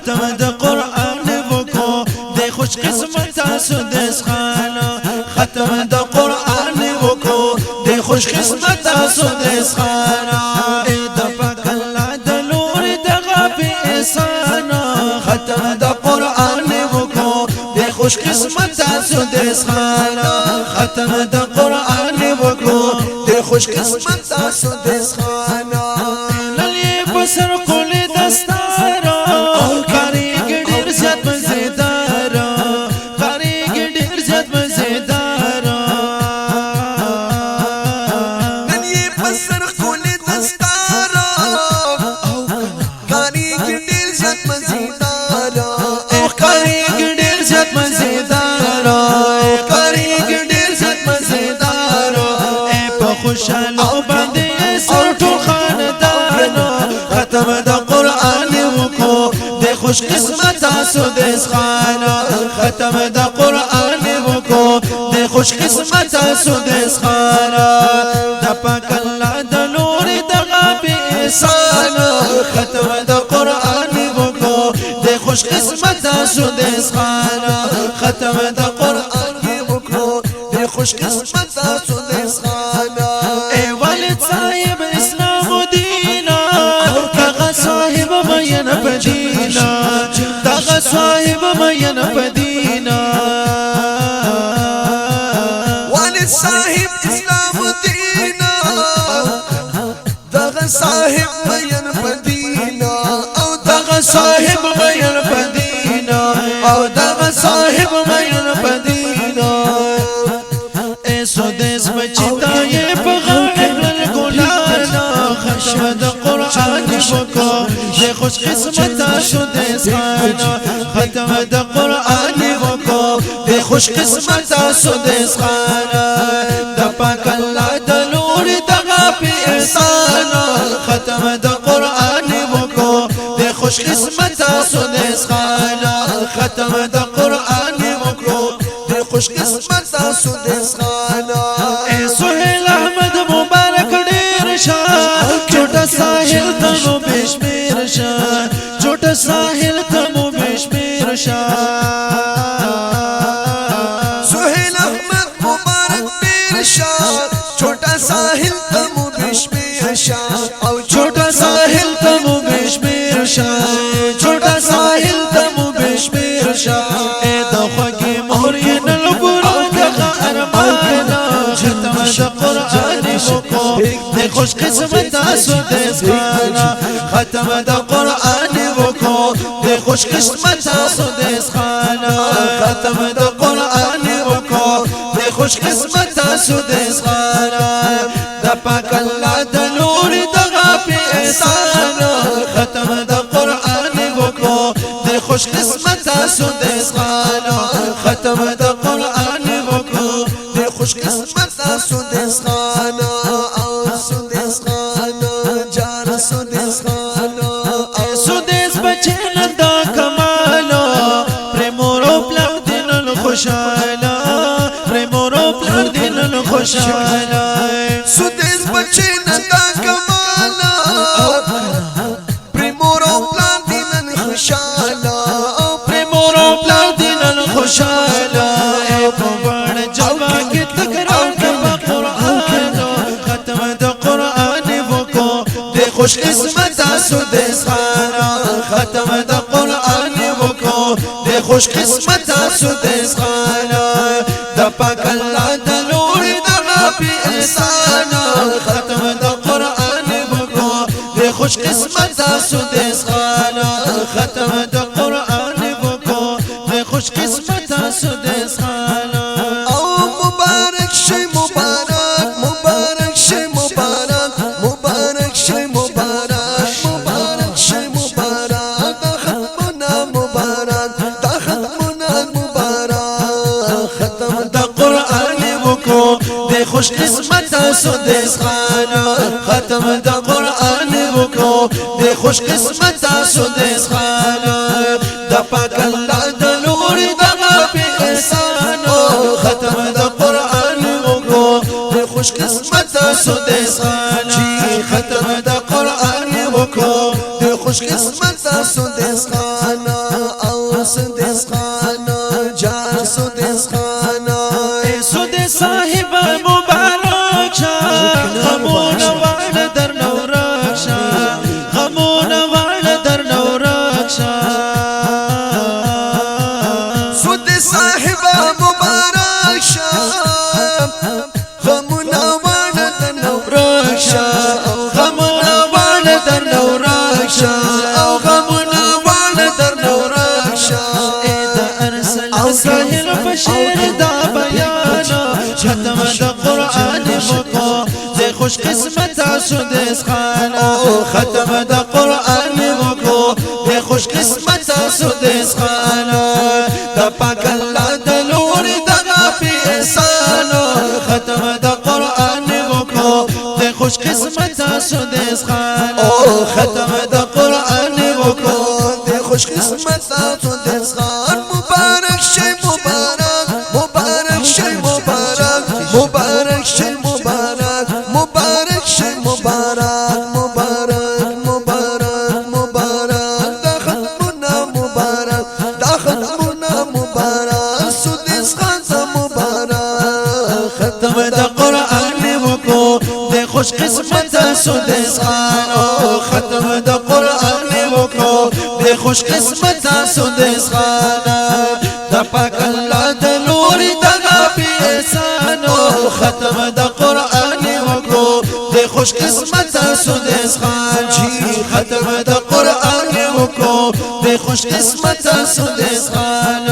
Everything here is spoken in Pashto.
ختم د قرآن وکو د خوش قسمت تاسو د اسخانه ختم د قرآن وکو د خوش قسمت تاسو د اسخانه د پاک الله د نور د غفي احسانه ختم د قرآن وکو د خوش قسمت تاسو د اسخانه ختم د قرآن وکو د خوش قسمت تاسو د اسخانه للی بسر قول دستارا کاری ګډیر زیات مزیدارا کاری ګډیر زیات مزیدارا للی بسر قول دستارا کاری ګډیر زیات مزیدارا کاری ګډیر زیات مزیدارا کاری ګډیر زیات مزیدارا په خوشالو باندې سر ټول خاندان ختم د قرآن وکو د خوش قسمت تاسو د اسخانه ختم د قرآن وکو د خوش قسمت تاسو د اسخانه د پاک الله د نور د غفي احسانه ختم د قرآن وکو د خوش قسمت تاسو د اسخانه ختم د قرآن وکو د خوش قسمت تاسو د اسخانه ای والد صاحب اسلام و دینا دغه صاحب مین پدینا دغه صاحب مین پدینا والد صاحب اسلام دینا دغه صاحب مین پدینا او دغه صاحب مین پدینا او دغه صاحب مین پدینا ایسو دیس بچتا یہ بغیر الگلانا ختم د قرآن وکو د خوش قسمت تاسو د اسخانه ختم د قرآن وکو د خوش قسمت تاسو د اسخانه د پاک الله د نور د غفي احسانه ختم د قرآن وکو د خوش قسمت تاسو د اسخانه ختم د قرآن وکو د خوش قسمت تاسو د اسخانه ای سهیل احمد مبارک ډیر شاه چوټا ساحل تمو بشمیر شاه چوټا ساحل تمو بشمیر شاه سهیل احمد مبارک ډیر شاه چھوٹا ساحل تمو بشمیر شاه او چوټا ساحل تمو بشمیر شاه چوټا ساحل تمو بشمیر شاه ای د خوږی مورین الګورو دغه ارمانا ختم د قرآن وکو د خوش قسمت تاسو د اسخانه ختم د قرآن وکو د خوش قسمت تاسو د اسخانه ختم د قرآن وکو د خوش قسمت تاسو د اسخانه د پاک الله د نور د غفي احسانه ختم د قرآن وکو د خوش قسمت تاسو د اسخانه ختم د قرآن وکو د خوش قسمت تاسو د اسخانه او سودس خانه جان سودس خانه سودس بچن دا کمالا پرمورو پلار دینن خوشالا پرمورو پلار دینن خوشالا سودس بچن دا کمالا پرمورو پلار دینن خوشالا پرمورو پلار دینن خوشالا ای پوان جوا کی تکرار کما قرآن ختم د قرآن وکو د خوش قسمت تاسو د اسخانه ختم د قرآن وکو د خوش قسمت تاسو د اسخانه د پاک الله د نور د غفي احسانه ختم د قرآن وکو د خوش قسمت تاسو د اسخانه ختم د قرآن وکو د خوش قسمت تاسو د اسخانه او مبارک شي مبارک مبارک شي مبارک مبارک شي مبارک مبارک شي مبارک دا ختمنا مبارک دا ختمنا مبارک ختم د قرآن وکو د خوش قسمت تاسو د اسخانه ختم د قرآن وکو د خوش قسمت تاسو د اسخانه د پاک الله د نور د غفي احسانه ختم د قرآن وکو د خوش قسمت تاسو د اسخانه ختم د قرآن وکو د خوش قسمت تاسو د اسخانه خوش قسمت سدس خانا ختم دا قرآن وکو دے خوش قسمت سدس خانا دا پاک اللہ دا لور دا غافی احسانا ختم دا قرآن وکو دے خوش قسمت سدس خانا ختم دا قرآن وکو دے خوش قسمت سدس خان مبارک شي مبارک مبارک شي مبارک مبارک شي مبارک مبارک شي مبارک مبارک مبارک مبارک دا ختمنا مبارک دا ختمنا مبارک سدس خان مبارک ختم دا قرآن وکو دے خوش قسمت سدس خانا ختم دا قرآن وکو دے خوش قسمت سدس خانا دا پاک اللہ دا لوری دا غافی احسانو ختم دا قرآن وکو دے خوش قسمت سدس خان جی ختم دا قرآن وکو دے خوش قسمت سدس خان